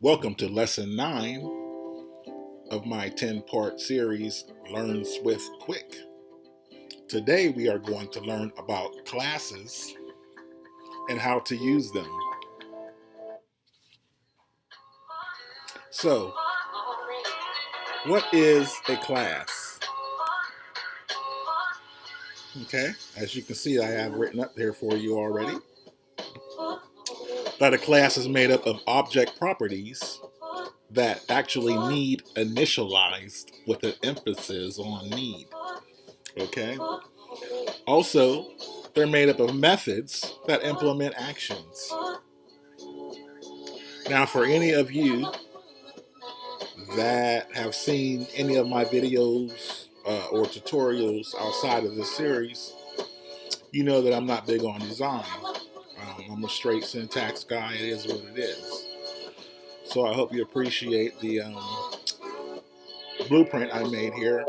Welcome to lesson 9 of my 10-part series, Learn Swift Quick. Today we are going to learn about classes and how to use them. So, what is a class? Okay, as you can see, I have written up here for you already that a class is made up of object properties that actually need initialized with an emphasis on need. Okay. Also, they're made up of methods that implement actions. Now, for any of you that have seen any of my videos or tutorials outside of this series, you know that I'm not big on design. I'm a straight syntax guy. It is what it is. So I hope you appreciate the blueprint I made here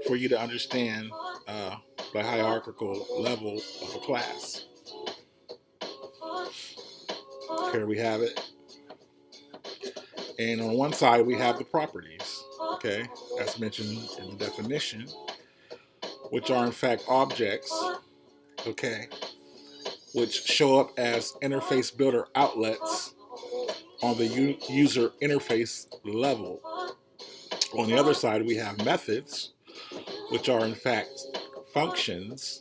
for you to understand the hierarchical level of a class. Here we have it. And on one side we have the properties, okay, as mentioned in the definition, which are in fact objects, okay, which show up as interface builder outlets on the user interface level. On the other side we have methods, which are in fact functions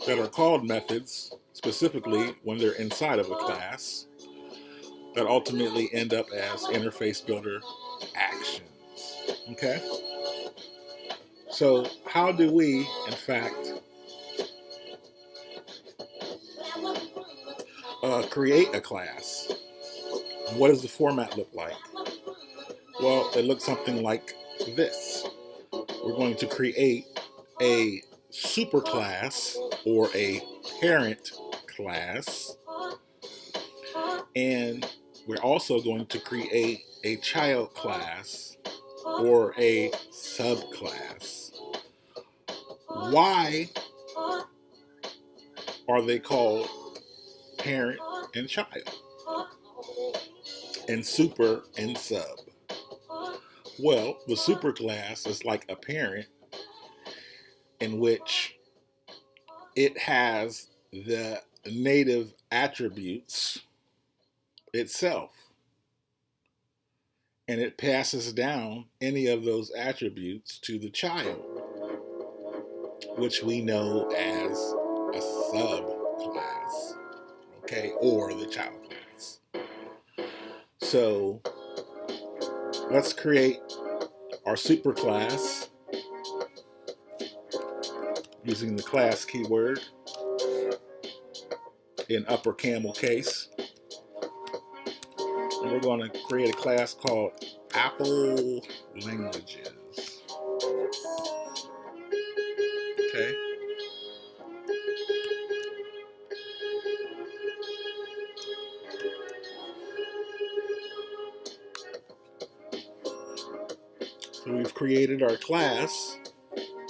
that are called methods specifically when they're inside of a class, that ultimately end up as interface builder actions. Okay? So how do we, in fact, create a class? What does the format look like? Well, it looks something like this. We're going to create a superclass or a parent class, and we're also going to create a child class or a subclass. Why are they called parent and child and super and sub? Well, the superclass is like a parent in which it has the native attributes itself, and it passes down any of those attributes to the child, which we know as a subclass, okay, or the child class. So let's create our superclass using the class keyword in upper camel case. And we're going to create a class called Apple Languages. Okay. So we've created our class.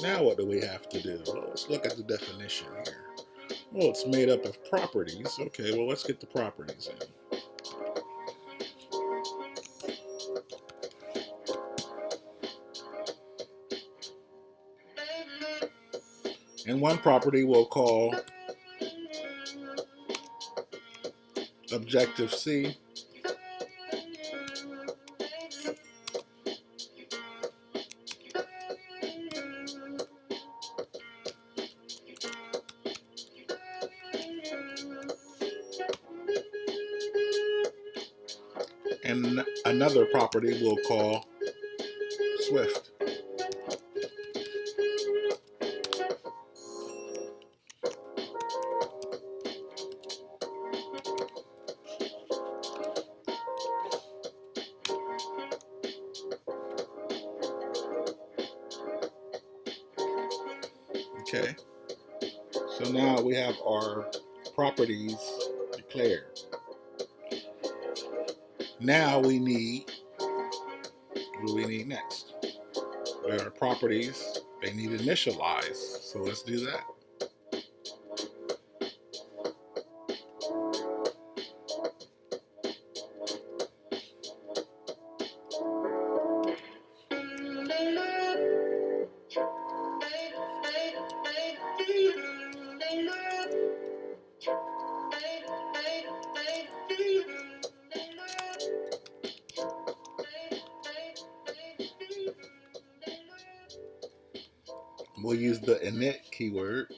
Now what do we have to do? Well, let's look at the definition here. Well, it's made up of properties. Okay, well, let's get the properties in. And one property we'll call Objective C. And another property we'll call Swift. Okay, so now we have our properties declared. Now we need, what do we need next? We have our properties, they need initialized, so let's do that. We'll use the init keyword.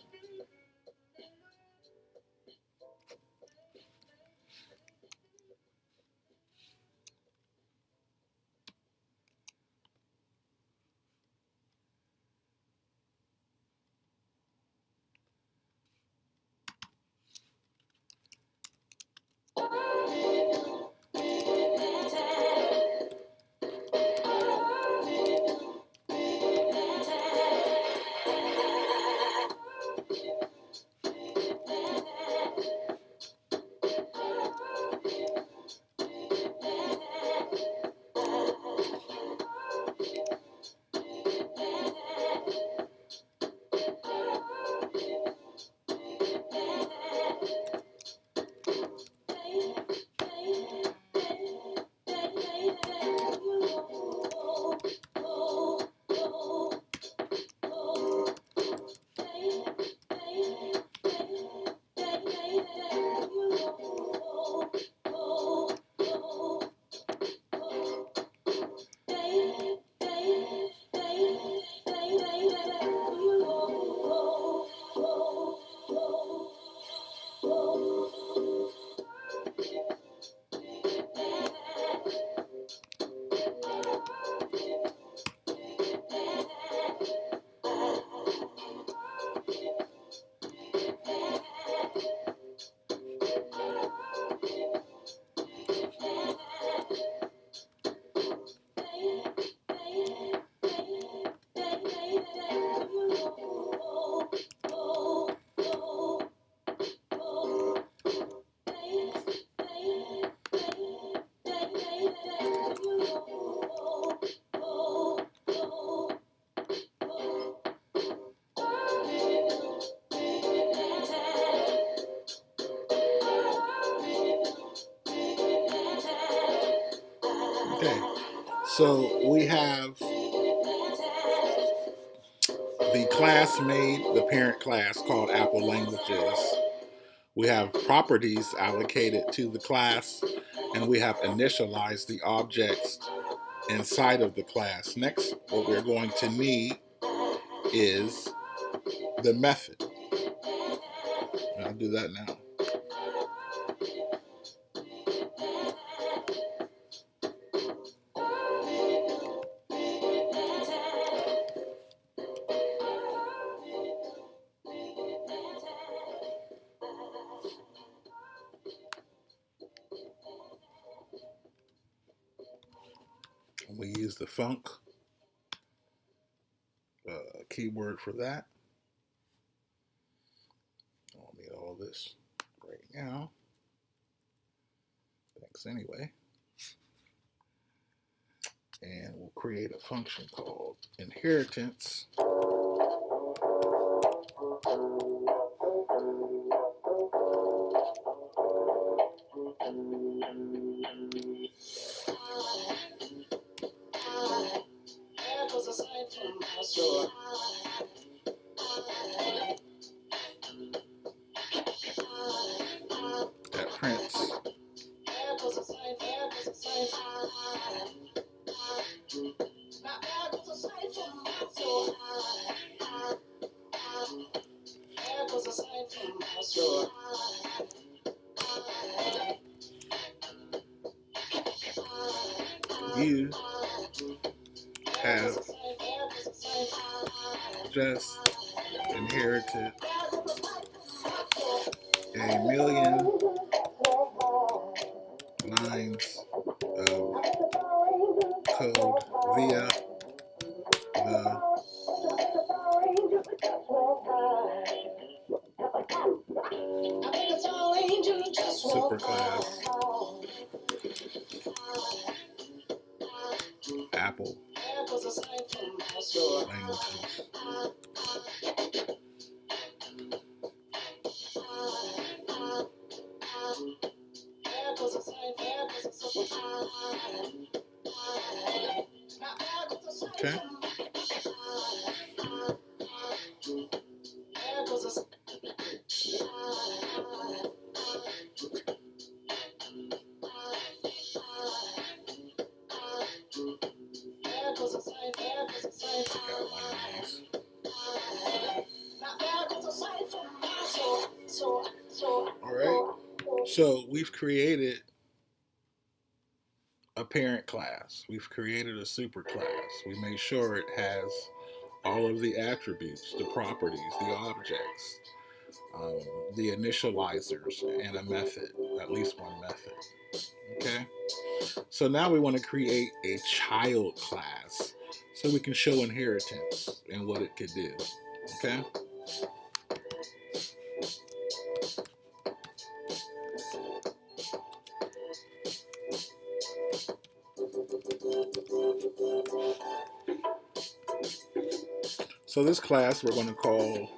Okay, so we have the class made, the parent class called Apple Languages. We have properties allocated to the class, and we have initialized the objects inside of the class. Next, what we're going to need is the method. I'll do that now. We use the func keyword for that. I don't need all this right now. Thanks anyway. And we'll create a function called inheritance. That prints you have just inherited a million lines of code via the superclass Apple languages. Okay. Got one of these. So we've created a parent class. We've created a super class. We made sure it has all of the attributes, the properties, the objects, um, the initializers, and a method, at least one method. Okay? So now we want to create a child class so we can show inheritance and what it could do. Okay? So this class we're going to call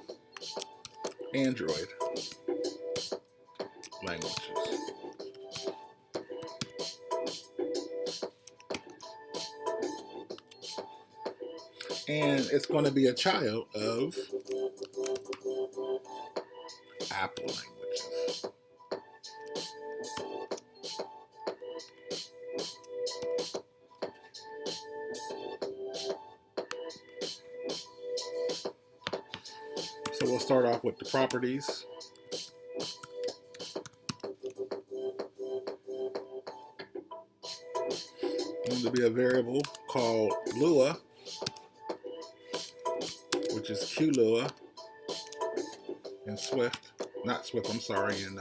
Android languages. And it's going to be a child of Apple languages. So we'll start off with the properties. There's going to be a variable called Lua, which is QLua in Swift. Not Swift, I'm sorry, in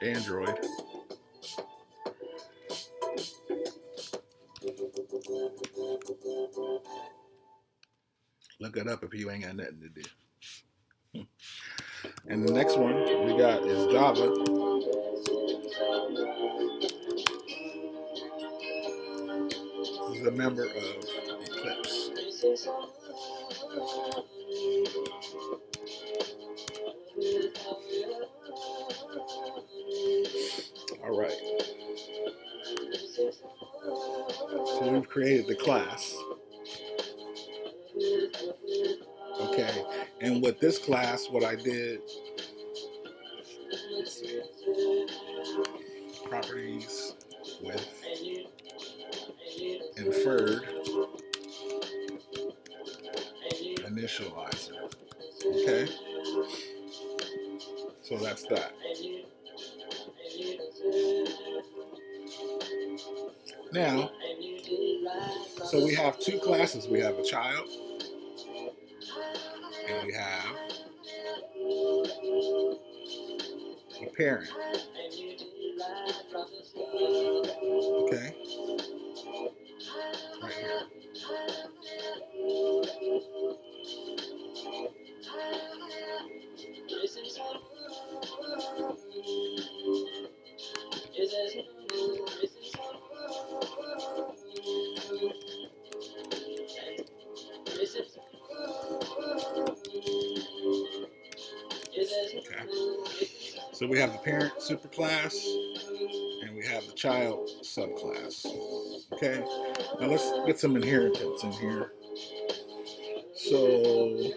Android. Look it up if you ain't got nothing to do. And the next one we got is Java. This is a member of Eclipse. All right. So we've created the class. Okay. And with this class, what I did, let's see, properties with inferred initializer. Okay. So that's that. Now, so we have two classes. We have a child and we have a parent. Okay. Right here. Okay. So we have the parent superclass and we have the child subclass. Okay. Now let's get some inheritance in here. So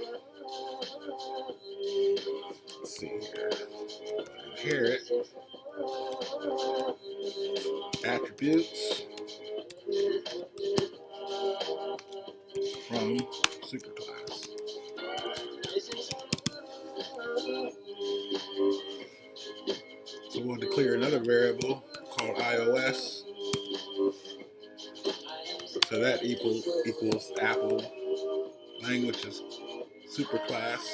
let's see here. Inherit attributes from superclass. So we'll declare another variable called iOS. So that equals Apple languages superclass.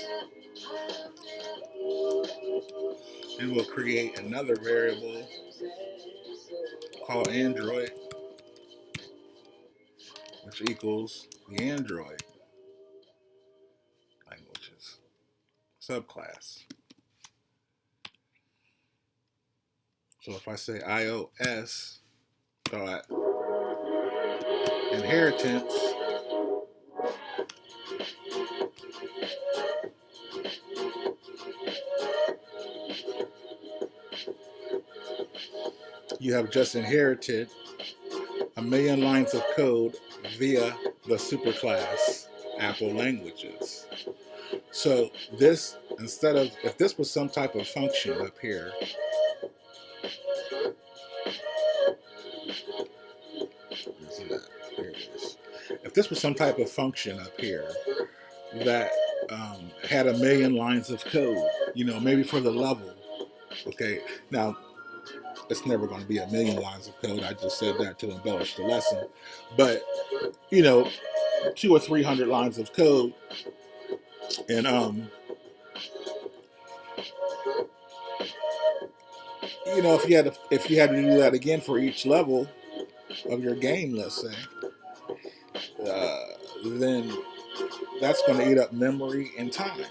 And we'll create another variable called Android, which equals the Android languages subclass. So if I say iOS dot inheritance you have just inherited a million lines of code via the superclass Apple languages. So this, instead of, if this was some type of function up here, here it is. If this was some type of function up here that had a million lines of code, maybe for the level, Okay, now it's never going to be a million lines of code. I just said that to embellish the lesson, but you know, 200 or 300 lines of code, and you know, if you had to do that again for each level of your game, let's say, then that's going to eat up memory and time.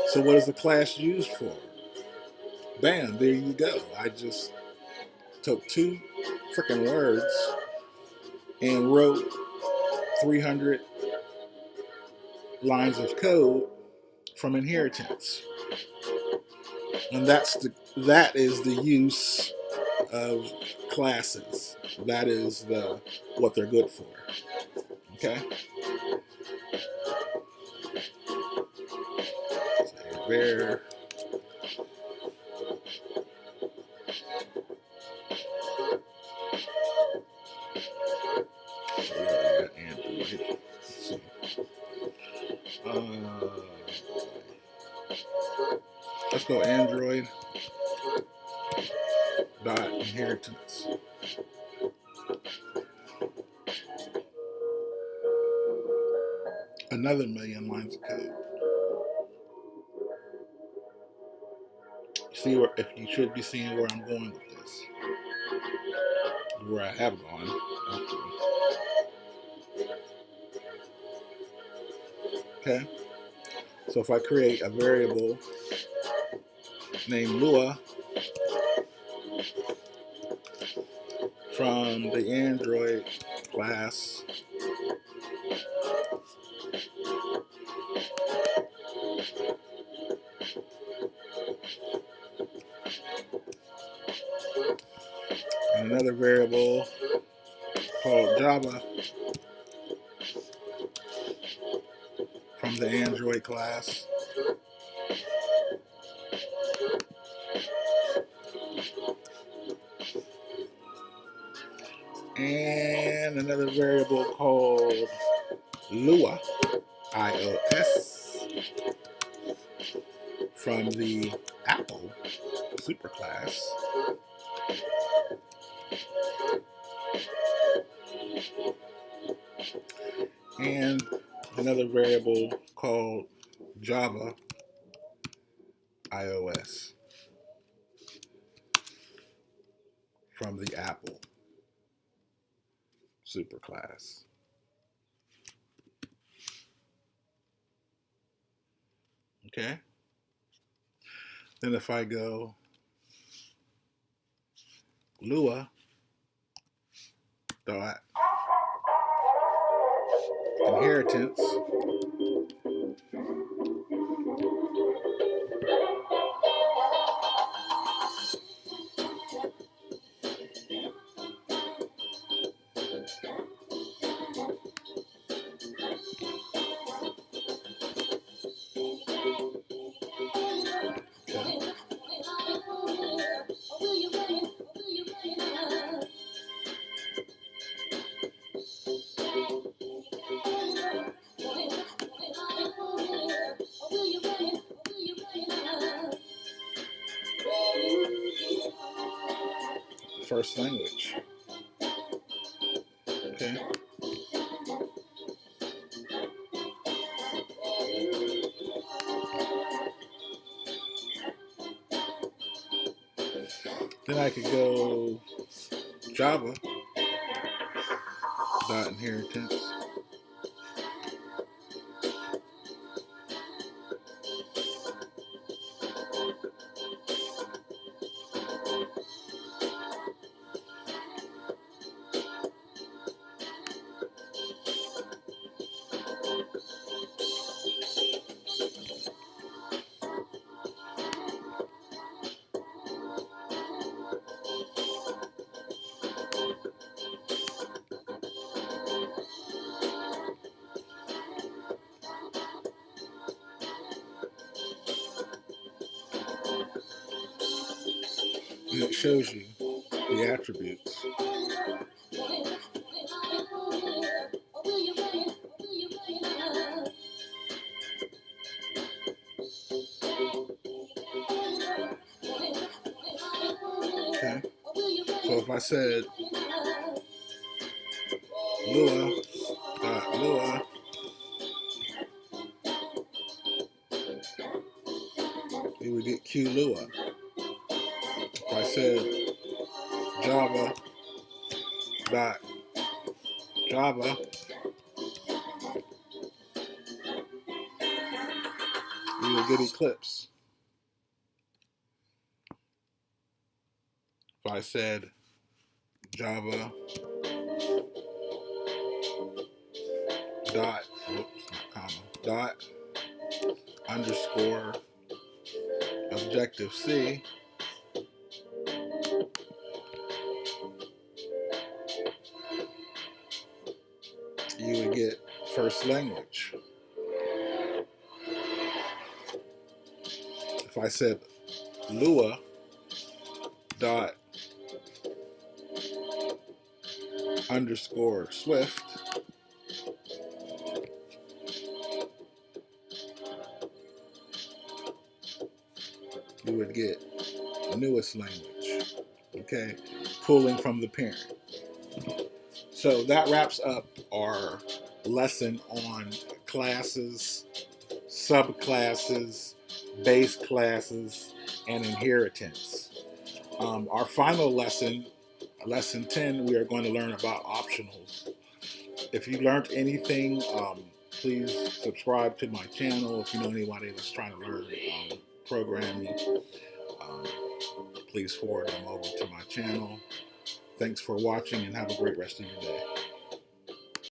So what is the class used for? Bam, there you go. I just took two freaking words and wrote 300 lines of code from inheritance. And that is the use of classes. That is what they're good for. Okay? So there. Android. Let's see. Let's go Android dot inheritance. Another million lines of code. See where, if you should be seeing where I'm going with this, where I have gone. Okay. So if I create a variable named Lua from the Android class, and another variable called Java from the Android class, and another variable called Lua iOS from the Apple superclass, and another variable called Java iOS from the Apple superclass. Okay? Then if I go Lua dot inheritance, first language. Okay. Then I could go Java dot inheritance, and it shows you the attributes. if I said Lua, you would get Q Lua. If I said Java dot Java, you would get Eclipse. If I said Java dot dot underscore Objective C, you would get first language. If I said Lua dot underscore Swift, you would get newest language, okay, pulling from the parent. So that wraps up our lesson on classes, subclasses, base classes, and inheritance. Our final lesson, lesson 10, we are going to learn about optionals. If you learned anything, please subscribe to my channel. If you know anybody that's trying to learn programming, please forward them over to my channel. Thanks for watching and have a great rest of your day.